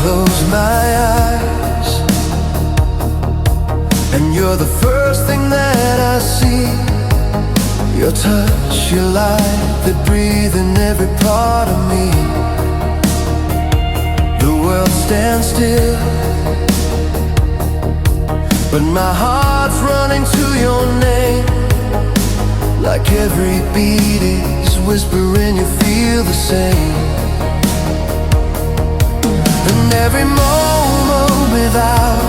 close my eyes, and you're the first thing that I see. Your touch, your light that breathe in every part of me. The world stands still, but my heart's running to your name. Like every beat is whispering, you feel the same. And every moment without